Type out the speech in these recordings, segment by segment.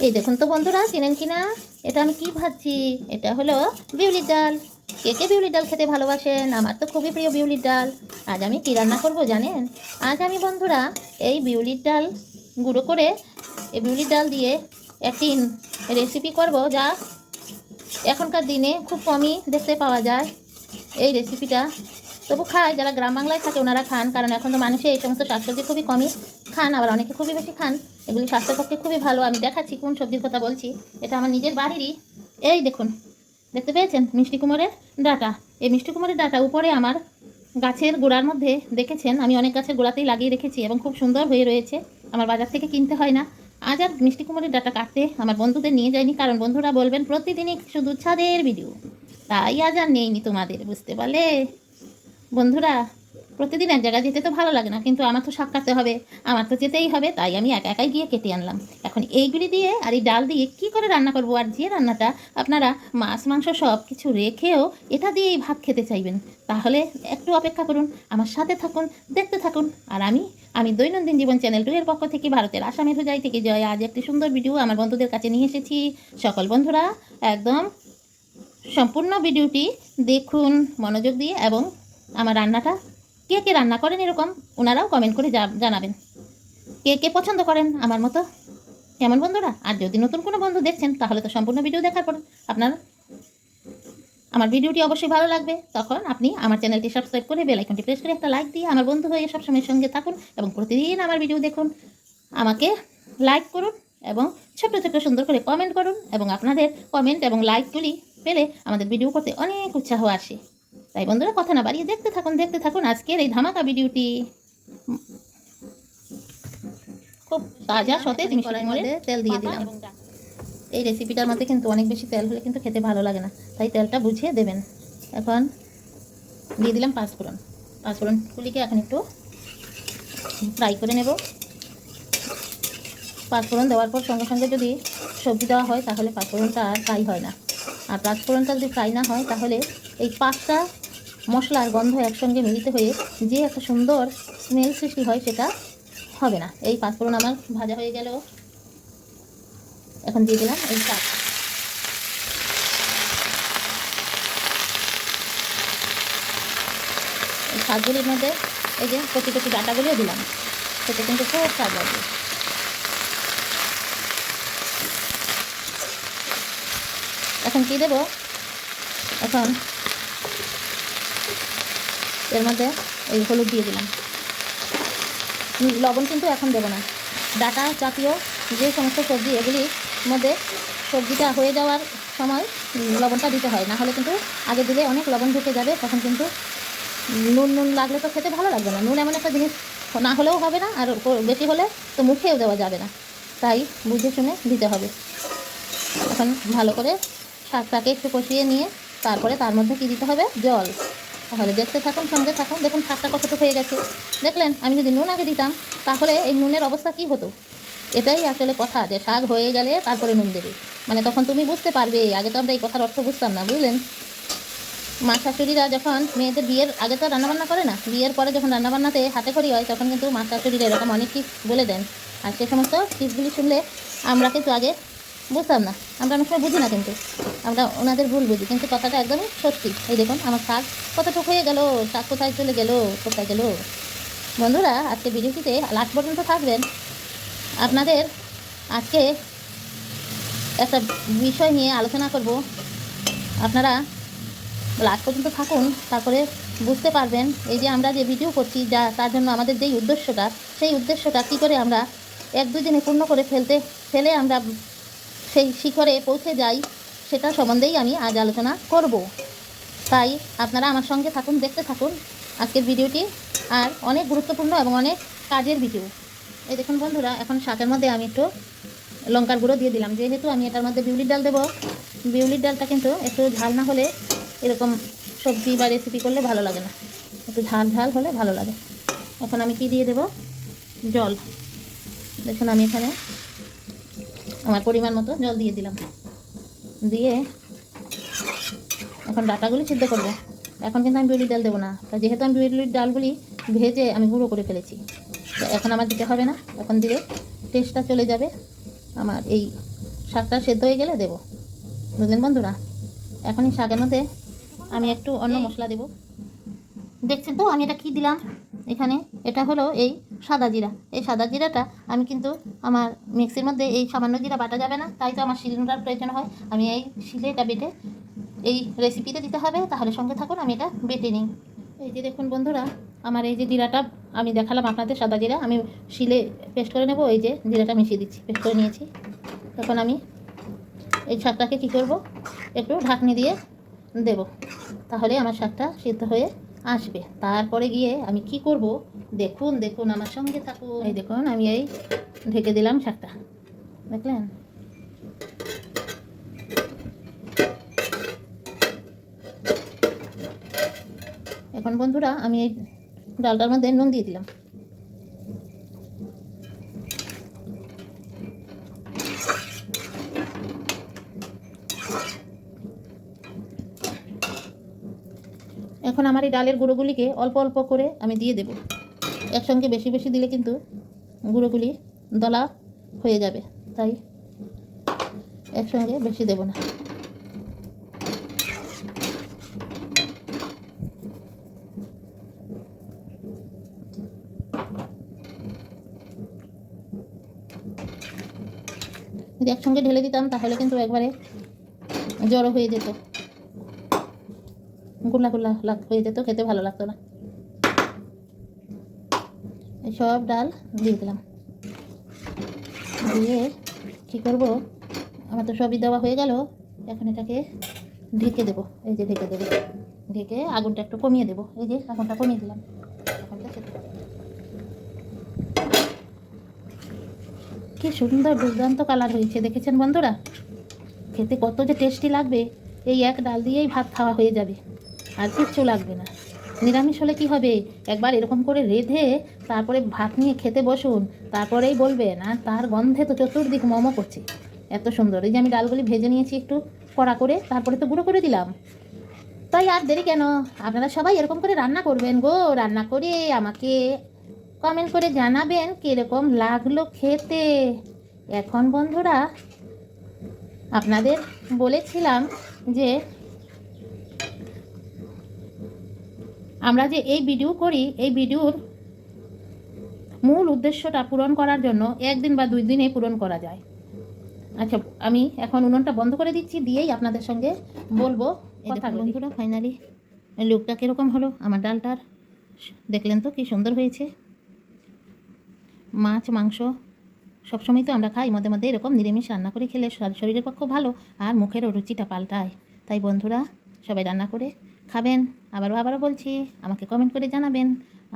এই দেখুন তো বন্ধুরা, চেনেন কিনা এটা আমি কি ভাজছি? এটা হলো বিউলির ডাল। কে কে বিউলির ডাল খেতে ভালোবাসেন? আমার তো খুবই প্রিয় বিউলির ডাল। আজ আমি কি রান্না করব জানেন? আজ আমি বন্ধুরা এই বিউলির ডাল গুঁড়ো করে এই বিউলির ডাল দিয়ে একটি রেসিপি করব, যা এখনকার দিনে খুব কমই দেখতে পাওয়া যায়। এই রেসিপিটা তবু খায় যারা গ্রাম বাংলায় থাকে, ওনারা খান, কারণ এখন তো মানুষে এই সমস্ত শাকসবজি খুবই কমই খান, আবার অনেকে খুবই বেশি খান। এগুলি স্বাস্থ্যের পক্ষে খুবই ভালো। আমি দেখাচ্ছি কোন সবজির কথা বলছি। এটা আমার নিজের বাড়িরই। এই দেখুন, দেখতে পেয়েছেন মিষ্টি কুমড়ের ডাঁটা। এই মিষ্টি কুমড়ের ডাঁটা উপরে আমার গাছের গোড়ার মধ্যে দেখেছেন, আমি অনেক গাছের গোড়াতেই লাগিয়ে রেখেছি এবং খুব সুন্দর হয়ে রয়েছে। আমার বাজার থেকে কিনতে হয় না। আজ আর মিষ্টি কুমড়ের ডাঁটা কাটতে আমার বন্ধুদের নিয়ে যায়নি, কারণ বন্ধুরা বলবেন প্রতিদিনই শুধু ছাদের ভিডিও, তাই আজ আর নেইনি তোমাদের, বুঝতে পারলে বন্ধুরা? প্রতিদিন এক জায়গায় যেতে তো ভালো লাগে না, কিন্তু আমার তো শাক কাটতে হবে, আমার তো যেতেই হবে, তাই আমি একা একাই গিয়ে কেটে আনলাম। এখন এইগুলি দিয়ে আর এই ডাল দিয়ে কি করে রান্না করবো? আর যে রান্নাটা আপনারা মাছ মাংস সব কিছু রেখেও এটা দিয়েই ভাত খেতে চাইবেন, তাহলে একটু অপেক্ষা করুন, আমার সাথে থাকুন, দেখতে থাকুন। আর আমি দৈনন্দিন জীবন চ্যানেল 2 এর পক্ষ থেকে, ভারতের আসামের হুজাই থেকে জয়, আজ একটি সুন্দর ভিডিও আমার বন্ধুদের কাছে নিয়ে এসেছি। সকল বন্ধুরা একদম সম্পূর্ণ ভিডিওটি দেখুন মনোযোগ দিয়ে, এবং আমার রান্নাটা কে কে রান্না করেন এরকম ওনারাও কমেন্ট করে জানাবেন। কে কে পছন্দ করেন আমার মতো, কেমন বন্ধুরা? আর যদি নতুন কোনো বন্ধু দেখছেন, তাহলে তো সম্পূর্ণ ভিডিও দেখার পর আপনার আমার ভিডিওটি অবশ্যই ভালো লাগবে। তখন আপনি আমার চ্যানেলটি সাবস্ক্রাইব করে বেল আইকনটি প্রেস করে একটা লাইক দিয়ে আমার বন্ধু হয়ে সবসময় সঙ্গে থাকুন, এবং প্রতিদিন আমার ভিডিও দেখুন, আমাকে লাইক করুন এবং ছোট্ট ছোট্ট সুন্দর করে কমেন্ট করুন, এবং আপনাদের কমেন্ট এবং লাইকগুলি পেলে আমাদের ভিডিও করতে অনেক উৎসাহ আসে। তাই বন্ধুরা কথা না বাড়িয়ে দেখতে থাকুন আজকের এই ধামাকা ভিডিওটি। খুব তাজা সতেজ মিষ্টি কুমড়ের তেল দিয়ে দিলাম। এই রেসিপিটার মধ্যে কিন্তু অনেক বেশি তেল হলে কিন্তু খেতে ভালো লাগে না, তাই তেলটা বুঝিয়ে দেবেন। এখন দিয়ে দিলাম পাঁচফোড়ন। পাঁচফোড়নগুলিকে এখন একটু ফ্রাই করে নেব। পাঁচফোড়ন দেওয়ার পর সঙ্গে সঙ্গে যদি সবজি দেওয়া হয়, তাহলে পাঁচফোড়নটা আর ফ্রাই হয় না। আর পাঁচফোড়নটা যদি ফ্রাই না হয়, তাহলে এই 5টা মশলার গন্ধ একসঙ্গে মিলিত হয়ে যে একটা সুন্দর স্মেল সৃষ্টি হয়, সেটা হবে না। এই পাঁচফোড়ন আমার ভাজা হয়ে গেল। এখন দিয়ে দিলাম এই শাক। এই শাকগুলির মধ্যে এই যে কচি কচি ডাঁটাগুলিও দিলাম, সেটা কিন্তু খুব স্বাদ লাগবে। এখন কি দেব? এখন এর মধ্যে এই হলুদ দিয়ে দিলাম। লবণ কিন্তু এখন দেবো না। ডাঁটা জাতীয় যে সমস্ত সবজি, এগুলির মধ্যে সবজিটা হয়ে যাওয়ার সময় লবণটা দিতে হয়, না হলে কিন্তু আগে দিলে অনেক লবণ ঢুকে যাবে, তখন কিন্তু নুন লাগলে তো খেতে ভালো লাগবে না। নুন এমন একটা জিনিস, না হলেও হবে না, আর বেশি হলে তো মুখেও দেওয়া যাবে না, তাই বুঝে শুনে দিতে হবে। এখন ভালো করে শাকটাকে একটু কষিয়ে নিয়ে তারপরে তার মধ্যে কী দিতে হবে? জল। তাহলে দেখতে থাকুন, সঙ্গে থাকুন। দেখুন শাকটা কতটুকু হয়ে গেছে, দেখলেন? আমি যদি নুন আগে দিতাম, তাহলে এই নুনের অবস্থা কী হতো? এটাই আসলে কথা, যে শাক হয়ে গেলে তারপরে নুন দেবে, মানে তখন তুমি বুঝতে পারবে। আগে তো আমরা এই কথার অর্থ বুঝতাম না, বুঝলেন? মা শাশুড়িরা যখন মেয়েদের বিয়ের আগে তো রান্নাবান্না করে না, বিয়ের পরে যখন রান্নাবান্নাতে হাতে খড়ি হয়, তখন কিন্তু মা শাশুড়িরা এরকম অনেক টিপস বলে দেন। আর সে সমস্ত টিপসগুলি শুনলে আমরা কিন্তু আগে বুঝতাম না, আমরা অনেক সময় বুঝি না, কিন্তু আমরা ওনাদের ভুল বুঝি, কিন্তু কথাটা একদমই সত্যি। এই দেখুন আমার শাক কতটুকু হয়ে গেল, শাক কোথায় চলে গেল, কোথায় গেল? বন্ধুরা আজকে ভিডিওটিতে লাস্ট পর্যন্ত থাকবেন। আপনাদের আজকে একটা বিষয় নিয়ে আলোচনা করব, আপনারা লাস্ট পর্যন্ত থাকুন, তারপরে বুঝতে পারবেন এই যে আমরা যে ভিডিও করছি, যা তার জন্য আমাদের যেই উদ্দেশ্যটা, সেই উদ্দেশ্যটা কী করে আমরা 1-2 দিনে পূর্ণ করে ফেলে আমরা সেই শিখরে পৌঁছে যাই, সেটা সম্বন্ধেই আমি আজ আলোচনা করব। তাই আপনারা আমার সঙ্গে থাকুন, দেখতে থাকুন আজকের ভিডিওটি, আর অনেক গুরুত্বপূর্ণ এবং অনেক কাজের ভিডিও। এই দেখুন বন্ধুরা, এখন শাকের মধ্যে আমি একটু লঙ্কার গুঁড়ো দিয়ে দিলাম, যেহেতু আমি এটার মধ্যে বিউলির ডাল দেবো। বিউলির ডালটা কিন্তু একটু ঝাল না হলে এরকম সবজি বা রেসিপি করলে ভালো লাগে না, একটু ঝাল ঝাল হলে ভালো লাগে। এখন আমি কি দিয়ে দেব? জল। দেখুন আমি এখানে আমার পরিমাণ মতো জল দিয়ে দিলাম। দিয়ে এখন ডাঁটাগুলি সিদ্ধ করবো। এখন কিন্তু আমি বিউলির ডাল দেবো না, যেহেতু আমি বিউলির ডালগুলি ভেজে আমি গুঁড়ো করে ফেলেছি, তো এখন আমার দিতে হবে না। এখন দিলে টেস্টটা চলে যাবে আমার এই শাকটা সেদ্ধ হয়ে গেলে দেবো, বুঝলেন বন্ধুরা। এখনই শাকের মধ্যে আমি একটু অন্য মশলা দেব। দেখছেন তো আমি এটা কী দিলাম এখানে, এটা হলো এই সাদা জিরা। এই সাদা জিরাটা আমি কিন্তু আমার মিক্সির মধ্যে এই সামান্য জিরা বাটা যাবে না, তাই তো আমার শিলনোড়ার প্রয়োজন হয়। আমি এই শিলে এটা বেটে এই রেসিপিতে দিতে হবে, তাহলে সঙ্গে থাকুন আমি এটা বেটে নিই। এই যে দেখুন বন্ধুরা, আমার এই যে জিরাটা আমি দেখালাম আপনাদের, সাদা জিরা আমি শিলে পেস্ট করে নেব। এই যে জিরাটা মিশিয়ে দিচ্ছি, পেস্ট করে নিয়েছি। তখন আমি এই শাকটাকে কী করব, একটু ঢাকনি দিয়ে দেব, তাহলে আমার শাকটা সিদ্ধ হয়ে আসবে। তারপরে গিয়ে আমি কি করব, দেখুন দেখুন আমার সঙ্গে থাকুন। এই দেখুন আমি এই ঢেকে দিলাম শাকটা, দেখলেন। এখন বন্ধুরা আমি এই ডালটার মধ্যে নুন দিয়ে দিলাম। এখন আমার এই ডালের গুঁড়োগুলিকে অল্প অল্প করে আমি দিয়ে দেব। একসঙ্গে বেশি বেশি দিলে কিন্তু গুঁড়োগুলি দলা হয়ে যাবে, তাই একসঙ্গে বেশি দেব না। যদি একসঙ্গে ঢেলে দিতাম তাহলে কিন্তু একবারে জড়ো হয়ে যেত, গুলা গুলা হয়ে যেত, খেতে ভালো লাগতো না। এই সব ডাল দিয়ে দিলাম, দিয়ে কী করবো, আমার তো সবই দেওয়া হয়ে গেল। এখন এটাকে ঢেকে দেবো, এই যে ঢেকে দেবো, ঢেকে আগুনটা একটু কমিয়ে দেবো। এই যে আগুনটা কমিয়ে দিলাম, আগুনটা সেদ্ধ করবো। কি সুন্দর দুর্দান্ত কালার হয়েছে, দেখেছেন বন্ধুরা। খেতে কত যে টেস্টি লাগবে, এই এক ডাল দিয়েই ভাত খাওয়া হয়ে যাবে, আর কিচ্ছু লাগবে না। নিরামিষ হলে কি হবে, একবার এরকম করে রেঁধে তারপরে ভাত নিয়ে খেতে বসুন, তারপরেই বলবেন আর তার গন্ধে তো চতুর্দিক মোমো করছে, এত সুন্দর। এই যে আমি ডালগুলি ভেজে নিয়েছি একটু কড়া করে, তারপরে তো গুঁড়ো করে দিলাম। তাই আর দেরি কেন, আপনারা সবাই এরকম করে রান্না করবেন গো। রান্না করে আমাকে কমেন্ট করে জানাবেন কীরকম লাগলো খেতে। এখন বন্ধুরা আপনাদের বলেছিলাম যে আমরা যে এই ভিডিও করি, এই ভিডিওর মূল উদ্দেশ্যটা পূরণ করার জন্য 1 দিন বা 2 দিনে পূরণ করা যায়। আচ্ছা আমি এখন উনুনটা বন্ধ করে দিচ্ছি, দিয়েই আপনাদের সঙ্গে বলবো কথা। বন্ধুরা ফাইনালি লুকটা কীরকম হলো আমার ডালটার, দেখলেন তো কি সুন্দর হয়েছে। মাছ মাংস সবসময় তো আমরা খাই, মধ্যে মধ্যে এরকম নিরামিষ রান্না করে খেলে শরীরের পক্ষে ভালো, আর মুখেরও রুচিটা পাল্টায়। তাই বন্ধুরা সবাই রান্না করে খাবেন। আবারও বলছি, আমাকে কমেন্ট করে জানাবেন।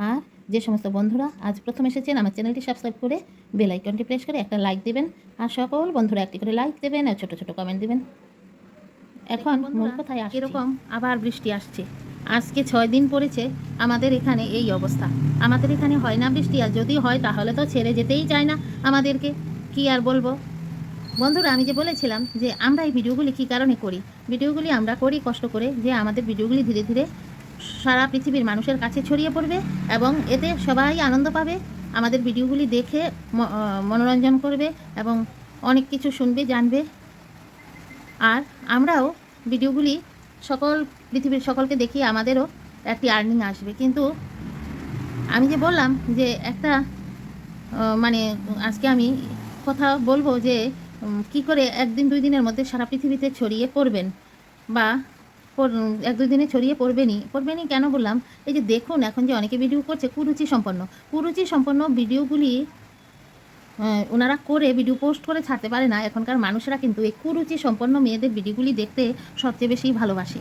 আর যে সমস্ত বন্ধুরা আজ প্রথম এসেছেন, আমার চ্যানেলটি সাবস্ক্রাইব করে বেল আইকনটি প্রেস করে একটা লাইক দেবেন। আর সকল বন্ধুরা একটি করে লাইক দেবেন আর ছোটো ছোটো কমেন্ট দেবেন। এখন মূল কথায় এরকম আবার বৃষ্টি আসছে, আজকে 6 দিন পড়েছে আমাদের এখানে এই অবস্থা। আমাদের এখানে হয় না বৃষ্টি, আর যদি হয় তাহলে তো ছেড়ে যেতেই চায় না আমাদেরকে। কি আর বলবো বন্ধুরা, আমি যে বলেছিলাম যে আমরা এই ভিডিওগুলি কী কারণে করি। ভিডিওগুলি আমরা করি কষ্ট করে, যে আমাদের ভিডিওগুলি ধীরে ধীরে সারা পৃথিবীর মানুষের কাছে ছড়িয়ে পড়বে এবং এতে সবাই আনন্দ পাবে, আমাদের ভিডিওগুলি দেখে মনোরঞ্জন করবে এবং অনেক কিছু শুনবে জানবে। আর আমরাও ভিডিওগুলি পৃথিবীর সকলকে দেখিয়ে আমাদেরও একটি আর্নিং আসবে। কিন্তু আমি যে বললাম যে একটা মানে আজকে আমি কথা বলবো যে কি করে 1 দিন 2 দিনের মধ্যে সারা পৃথিবীতে ছড়িয়ে পড়বেন, বা 1-2 দিনে ছড়িয়ে পড়বেনই কেন বললাম, এই যে দেখুন এখন যে অনেকে ভিডিও করছে কুরুচি সম্পন্ন ভিডিওগুলি ওনারা করে ভিডিও পোস্ট করে ছাড়তে পারে না। এখনকার মানুষরা কিন্তু এই কুরুচি সম্পন্ন মেয়েদের ভিডিওগুলি দেখতে সবচেয়ে বেশি ভালোবাসে,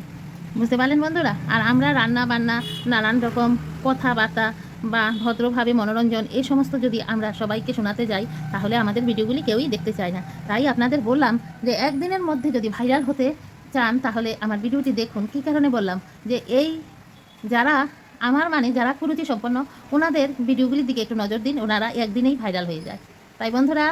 বুঝতে পারলেন বন্ধুরা। আর আমরা রান্না বান্না নানান রকম কথাবার্তা বা ভদ্রভাবে মনোরঞ্জন এই সমস্ত যদি আমরা সবাইকে শোনাতে যাই, তাহলে আমাদের ভিডিওগুলি কেউই দেখতে চায় না। তাই আপনাদের বললাম যে 1 দিনের মধ্যে যদি ভাইরাল হতে চান তাহলে আমার ভিডিওটি দেখুন। কী কারণে বললাম, যে এই যারা যারা কুরুচি সম্পন্ন ওনাদের ভিডিওগুলির দিকে একটু নজর দিন, ওনারা 1 দিনেই ভাইরাল হয়ে যায়। তাই বন্ধুরা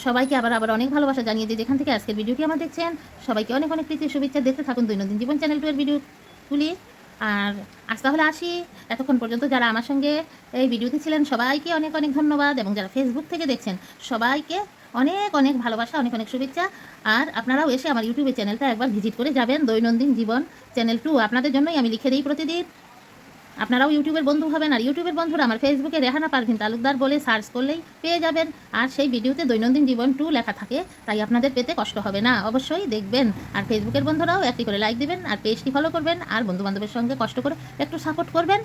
সবাইকে আবার অনেক ভালোবাসা জানিয়ে দিই, যেখান থেকে আজকের ভিডিওটি আমার দেখছেন। সবাইকে অনেক অনেক প্রীতি শুভেচ্ছা, দেখতে থাকুন দৈনন্দিন জীবন চ্যানেল 2 এর ভিডিওগুলি। আর আজ তাহলে আসি, এতক্ষণ পর্যন্ত যারা আমার সঙ্গে এই ভিডিওতে ছিলেন সবাইকে অনেক অনেক ধন্যবাদ, এবং যারা ফেসবুক থেকে দেখছেন সবাইকে অনেক অনেক ভালোবাসা, অনেক অনেক শুভেচ্ছা। আর আপনারাও এসে আমার ইউটিউবের চ্যানেলটা একবার ভিজিট করে যাবেন। দৈনন্দিন জীবন চ্যানেল 2 আপনাদের জন্যই আমি লিখে দিই প্রতিদিন। আপনারাও ইউটিউবের বন্ধু হবেন, আর ইউটিউবের বন্ধুরা আমার ফেসবুকে রেহানা পারভিন তালুকদার বলে সার্চ করলেই পেয়ে যাবেন। আর সেই ভিডিওতে দৈনন্দিন জীবন 2 লেখা থাকে, তাই আপনাদের পেতে কষ্ট হবে না। অবশ্যই দেখবেন। আর ফেসবুকের বন্ধুরাও একটি করে লাইক দিবেন, আর পেজটি ফলো করবেন, আর বন্ধুবান্ধবের সঙ্গে কষ্ট করে একটু সাপোর্ট করবেন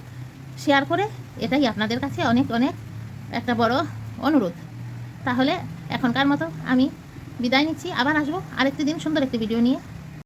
শেয়ার করে। এটাই আপনাদের কাছে অনেক অনেক একটা বড় অনুরোধ। তাহলে এখনকার মতো আমি বিদায় নিচ্ছি, আবার আসবো আরেকটি দিন সুন্দর একটি ভিডিও নিয়ে।